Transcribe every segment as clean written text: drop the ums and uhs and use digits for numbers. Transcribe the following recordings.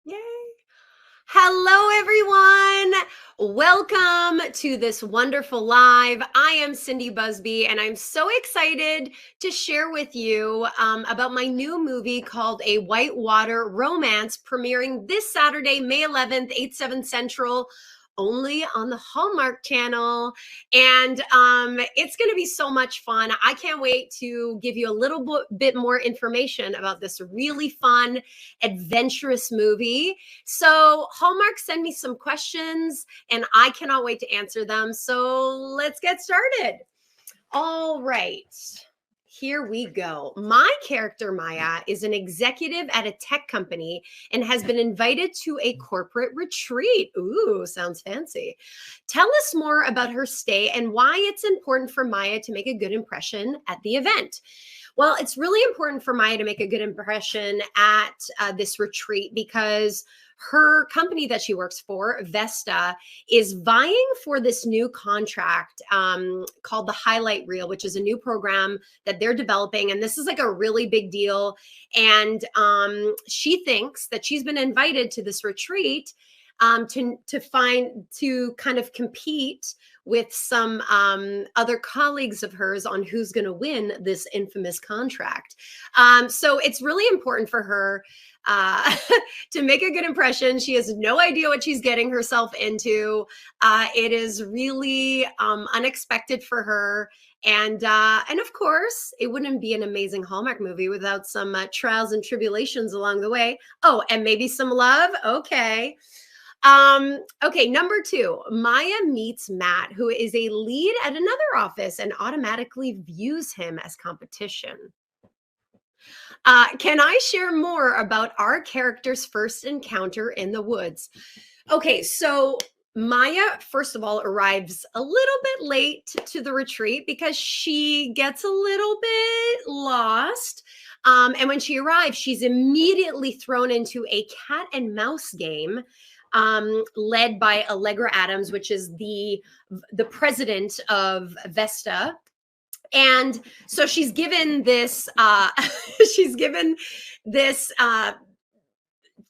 Yay. Hello, everyone. Welcome to this wonderful live. I am Cindy Busby, and I'm so excited to share with you about my new movie called A Whitewater Romance, premiering this Saturday, May 11th, 8, 7 Central, only on the Hallmark channel. And it's going to be so much fun. I can't wait to give you a little bit more information about this really fun, adventurous movie. So, Hallmark send me some questions, and I cannot wait to answer them. So, let's get started. All right. Here we go. My character, Maya, is an executive at a tech company and has been invited to a corporate retreat. Ooh, sounds fancy. Tell us more about her stay and why it's important for Maya to make a good impression at the event. Well, it's really important for Maya to make a good impression at this retreat because her company that she works for, Vesta, is vying for this new contract called the Highlight Reel, which is a new program that they're developing. And this is like a really big deal. And she thinks that she's been invited to this retreat to kind of compete with some other colleagues of hers on who's going to win this infamous contract. So it's really important for her to make a good impression. She has no idea what she's getting herself into. It is really unexpected for her. And of course, it wouldn't be an amazing Hallmark movie without some trials and tribulations along the way. Oh, and maybe some love. Okay. Okay, number 2, Maya meets Matt, who is a lead at another office and automatically views him as competition. Can I share more about our character's first encounter in the woods? Okay, so Maya, first of all, arrives a little bit late to the retreat because she gets a little bit lost. And when she arrives, she's immediately thrown into a cat and mouse game led by Allegra Adams, which is the president of Vesta. And so she's given this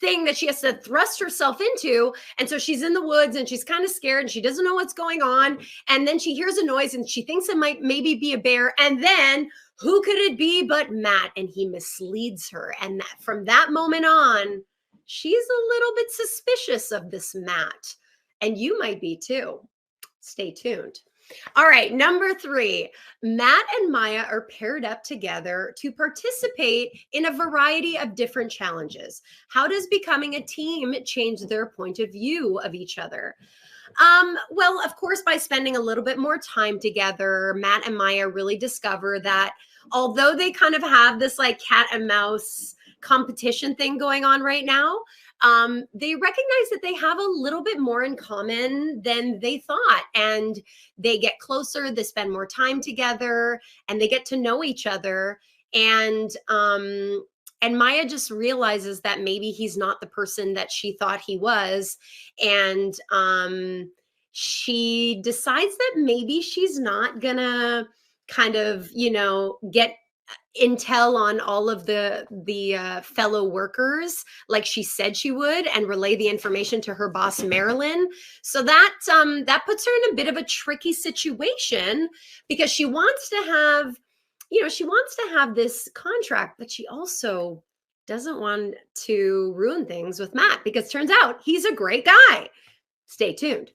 thing that she has to thrust herself into. And so she's in the woods and she's kind of scared and she doesn't know what's going on. And then she hears a noise and she thinks it might maybe be a bear. And then who could it be but Matt? And he misleads her. And from that moment on, she's a little bit suspicious of this Matt. And you might be too. Stay tuned. All right, number 3, Matt and Maya are paired up together to participate in a variety of different challenges. How does becoming a team change their point of view of each other? Well, of course, by spending a little bit more time together, Matt and Maya really discover that although they kind of have this like cat and mouse competition thing going on right now, they recognize that they have a little bit more in common than they thought. And they get closer, they spend more time together, and they get to know each other. And Maya just realizes that maybe he's not the person that she thought he was. And she decides that maybe she's not gonna kind of, get intel on all of the fellow workers like she said she would, and relay the information to her boss Marilyn. So that puts her in a bit of a tricky situation because she wants to have this contract, but she also doesn't want to ruin things with Matt because turns out he's a great guy. Stay tuned.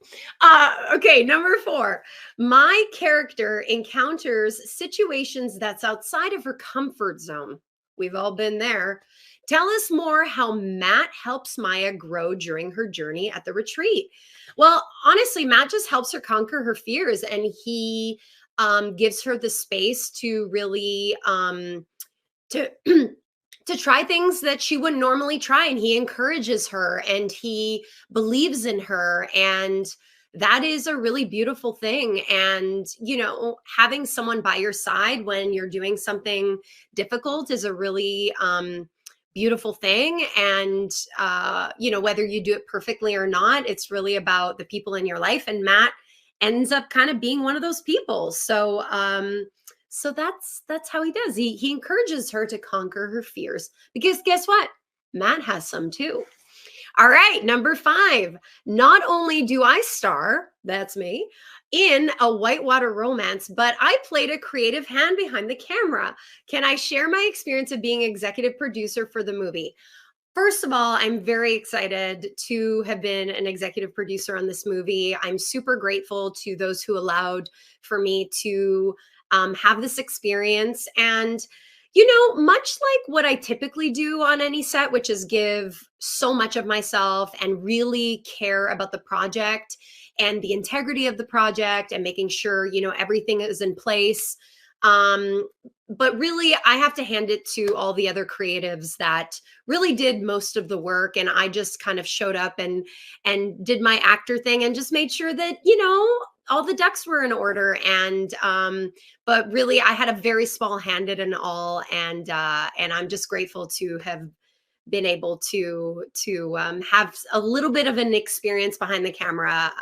Okay, number 4. My character encounters situations that's outside of her comfort zone. We've all been there. Tell us more how Matt helps Maya grow during her journey at the retreat. Well, honestly, Matt just helps her conquer her fears, and he gives her the space to really to to try things that she wouldn't normally try. And he encourages her and he believes in her. And that is a really beautiful thing. And, having someone by your side when you're doing something difficult is a really beautiful thing. And, whether you do it perfectly or not, it's really about the people in your life. And Matt ends up kind of being one of those people. So that's how he does. He encourages her to conquer her fears because guess what? Matt has some too. All right, number 5. Not only do I star, that's me, in a whitewater romance, but I played a creative hand behind the camera. Can I share my experience of being executive producer for the movie? First of all, I'm very excited to have been an executive producer on this movie. I'm super grateful to those who allowed for me to have this experience. And, much like what I typically do on any set, which is give so much of myself and really care about the project and the integrity of the project and making sure, everything is in place. Um, but really, I have to hand it to all the other creatives that really did most of the work, and I just kind of showed up and did my actor thing and just made sure that all the ducks were in order. And but really, I had a very small hand in it all, and I'm just grateful to have been able to have a little bit of an experience behind the camera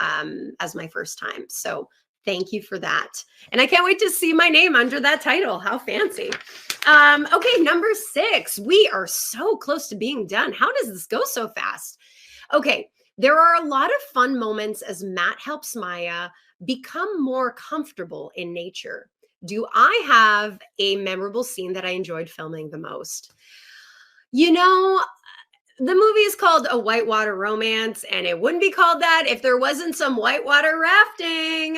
as my first time. So thank you for that. And I can't wait to see my name under that title. How fancy. Okay, number 6. We are so close to being done. How does this go so fast? Okay, there are a lot of fun moments as Matt helps Maya become more comfortable in nature. Do I have a memorable scene that I enjoyed filming the most? You know, the movie is called A Whitewater Romance, and it wouldn't be called that if there wasn't some whitewater rafting.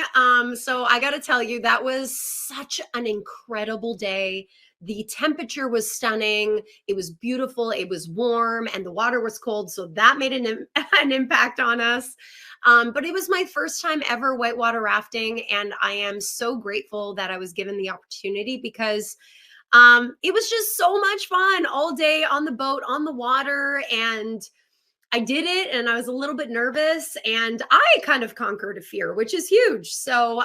So I got to tell you, that was such an incredible day. The temperature was stunning. It was beautiful. It was warm, and the water was cold. So that made an impact on us. But it was my first time ever whitewater rafting, and I am so grateful that I was given the opportunity because it was just so much fun all day on the boat, on the water. And I did it, and I was a little bit nervous, and I kind of conquered a fear, which is huge. So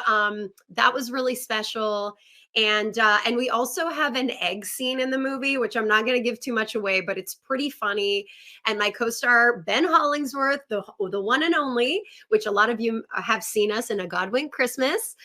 that was really special. And we also have an egg scene in the movie, which I'm not going to give too much away, but it's pretty funny. And my co-star Ben Hollingsworth, the one and only, which a lot of you have seen us in A God Wink Christmas.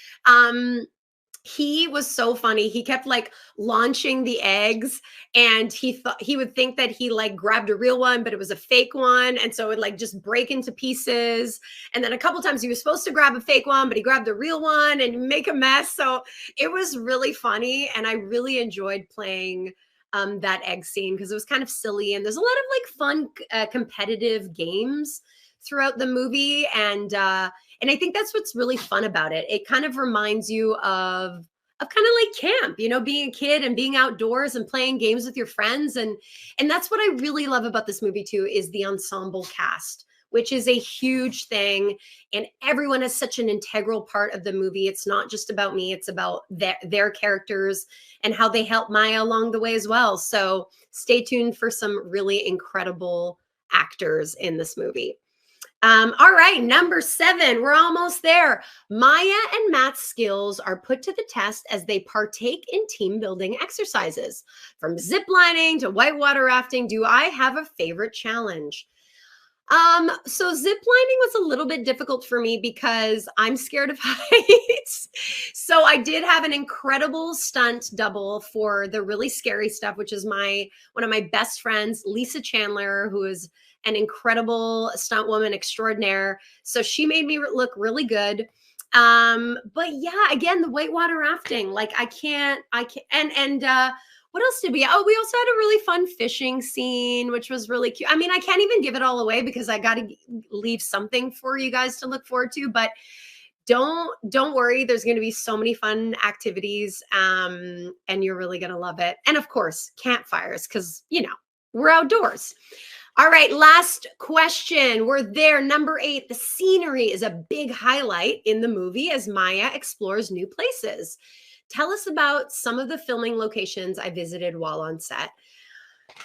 He was so funny. He kept like launching the eggs, and he thought he would think that he like grabbed a real one, but it was a fake one. And so it would like just break into pieces. And then a couple times he was supposed to grab a fake one, but he grabbed a real one and make a mess. So it was really funny. And I really enjoyed playing that egg scene because it was kind of silly. And there's a lot of like fun, competitive games throughout the movie. And I think that's what's really fun about it. It kind of reminds you of kind of like camp, being a kid and being outdoors and playing games with your friends. And that's what I really love about this movie too, is the ensemble cast, which is a huge thing. And everyone is such an integral part of the movie. It's not just about me, it's about their characters and how they help Maya along the way as well. So stay tuned for some really incredible actors in this movie. All right, number 7, we're almost there. Maya and Matt's skills are put to the test as they partake in team building exercises. From zip lining to whitewater rafting, do I have a favorite challenge? So zip lining was a little bit difficult for me because I'm scared of heights. So I did have an incredible stunt double for the really scary stuff, which is one of my best friends, Lisa Chandler, who is an incredible stunt woman extraordinaire. So she made me look really good. But yeah, again, the whitewater rafting, like I can't, and what else did we? Oh, we also had a really fun fishing scene, which was really cute. I mean, I can't even give it all away because I got to leave something for you guys to look forward to, but don't worry. There's going to be so many fun activities. And you're really going to love it. And of course, campfires, because, we're outdoors. All right, last question. We're there. Number 8, the scenery is a big highlight in the movie as Maya explores new places. Tell us about some of the filming locations I visited while on set.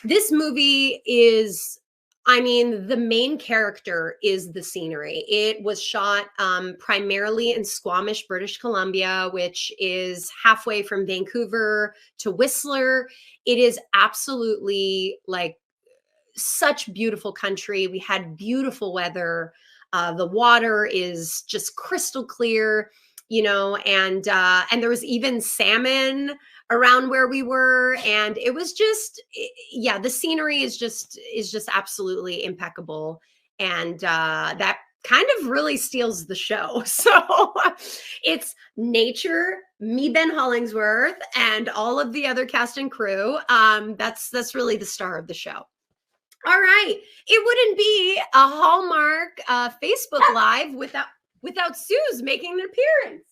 This movie is, the main character is the scenery. It was shot primarily in Squamish, British Columbia, which is halfway from Vancouver to Whistler. It is absolutely like such beautiful country. We had beautiful weather. The water is just crystal clear, and there was even salmon around where we were, and it was just yeah, the scenery is just absolutely impeccable, and that kind of really steals the show. So it's nature, me, Ben Hollingsworth, and all of the other cast and crew. That's really the star of the show. All right, it wouldn't be a Hallmark Facebook Live without Suze making an appearance.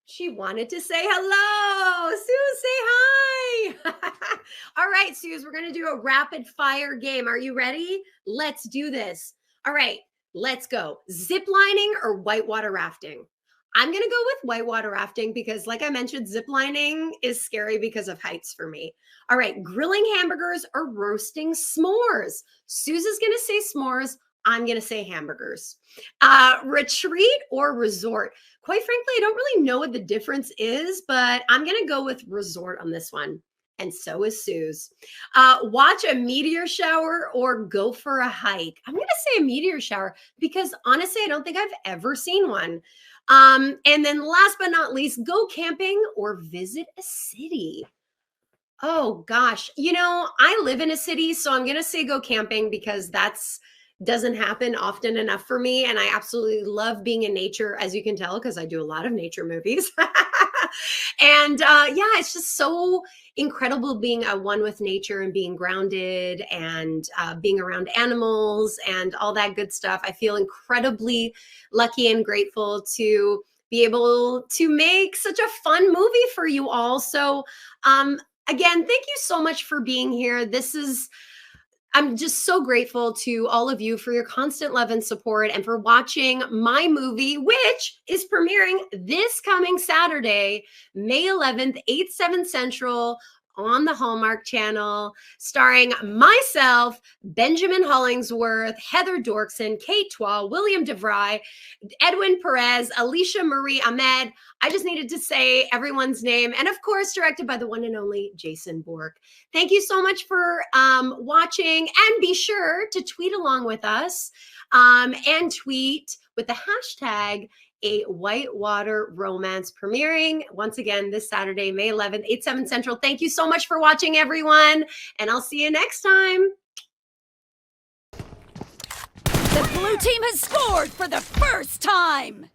She wanted to say hello. Suze, say hi. All right, Suze, we're going to do a rapid fire game. Are you ready? Let's do this. All right, let's go. Zip lining or whitewater rafting? I'm going to go with whitewater rafting because, like I mentioned, zip lining is scary because of heights for me. All right, grilling hamburgers or roasting s'mores? Suze is going to say s'mores. I'm going to say hamburgers. Retreat or resort? Quite frankly, I don't really know what the difference is, but I'm going to go with resort on this one. And so is Suze. Watch a meteor shower or go for a hike? I'm going to say a meteor shower because honestly, I don't think I've ever seen one. And then last but not least, go camping or visit a city? Oh gosh, I live in a city, so I'm going to say go camping because that's doesn't happen often enough for me, and I absolutely love being in nature, as you can tell because I do a lot of nature movies. And yeah, it's just so incredible being one with nature and being grounded and being around animals and all that good stuff. I feel incredibly lucky and grateful to be able to make such a fun movie for you all. So again, thank you so much for being here. I'm just so grateful to all of you for your constant love and support and for watching my movie, which is premiering this coming Saturday, May 11th, 8, 7 Central on the Hallmark Channel, starring myself, Benjamin Hollingsworth, Heather Dorkson, Kate Twa, William DeVry, Edwin Perez, Alicia Marie Ahmed. I just needed to say everyone's name. And of course, directed by the one and only Jason Bork. Thank you so much for watching. And be sure to tweet along with us and tweet with the hashtag A Whitewater Romance, premiering once again this Saturday, May 11th, 8, 7 Central. Thank you so much for watching, everyone. And I'll see you next time. The blue team has scored for the first time!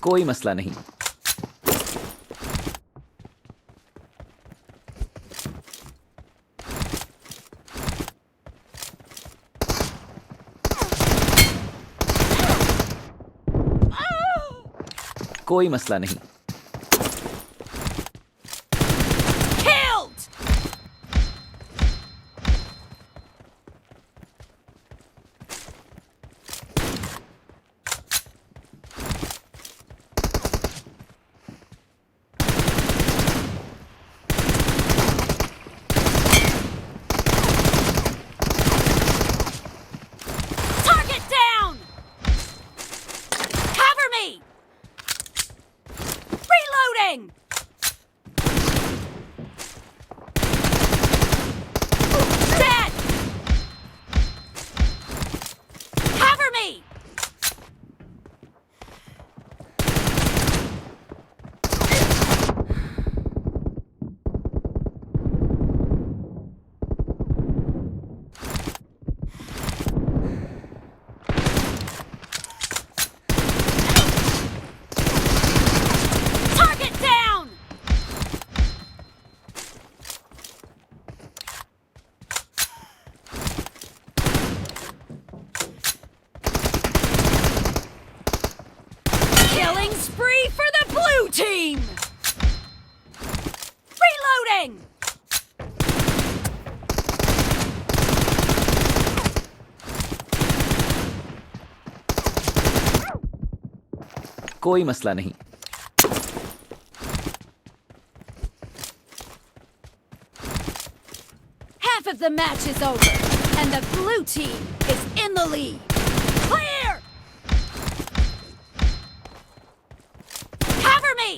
कोई मसला नहीं। कोई मसला नहीं। Killed! Target down! Cover me! Reloading! Dead! Cover me! Target down! Killing spree for the blue team! Reloading! कोई मसला नहीं। Half of the match is over, and the blue team is in the lead. Clear! Cover me!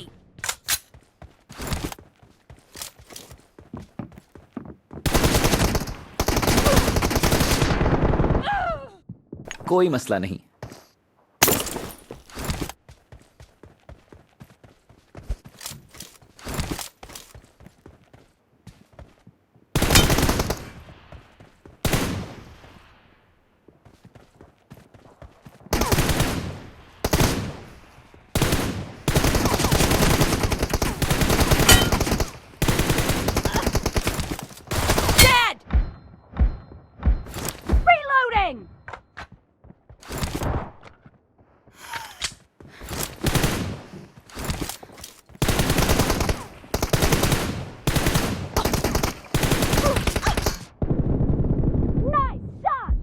कोई मसला नहीं। Dead! Reloading! Nice shot!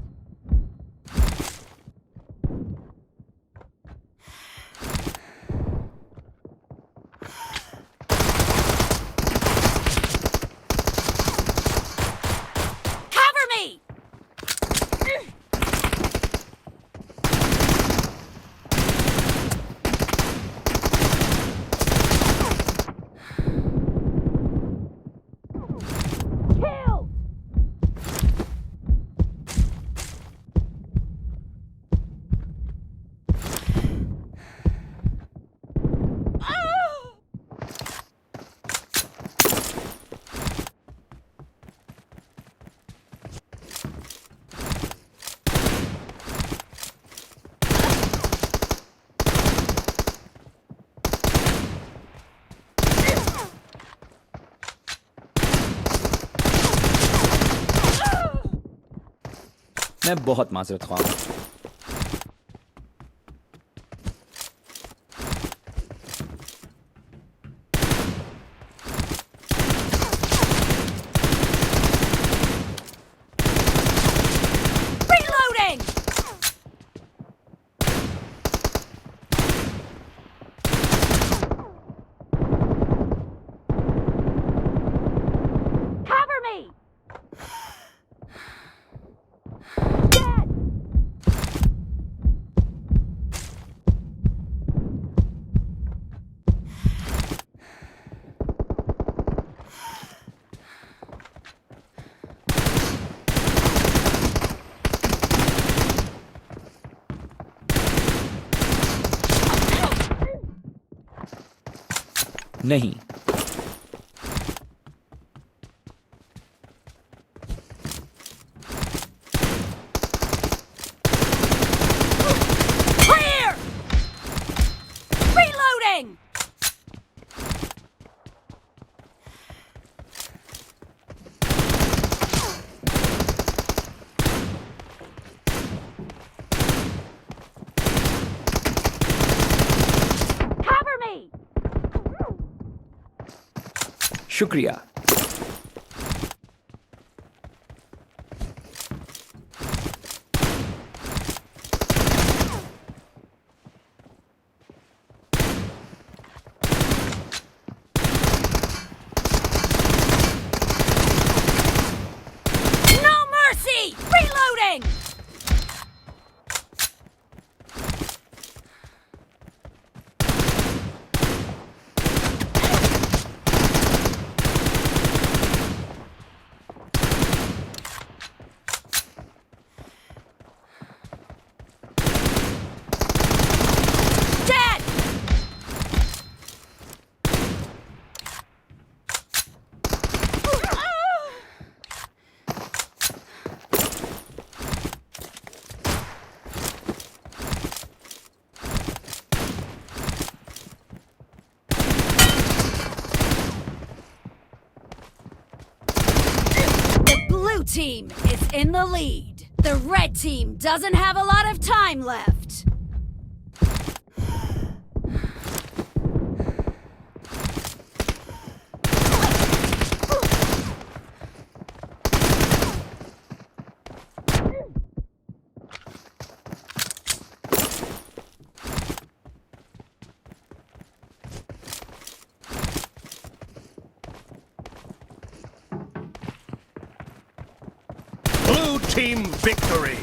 Cover me! Killed! मैं बहुत माजरत ख्वाह हूँ। Reloading! Cover me! Dead! नहीं। Clear! Reload! Reloading! Cover me! शुक्रिया. No mercy! Reloading! Dead! The blue team is in the lead. The red team doesn't have a lot of time left. Blue team victory!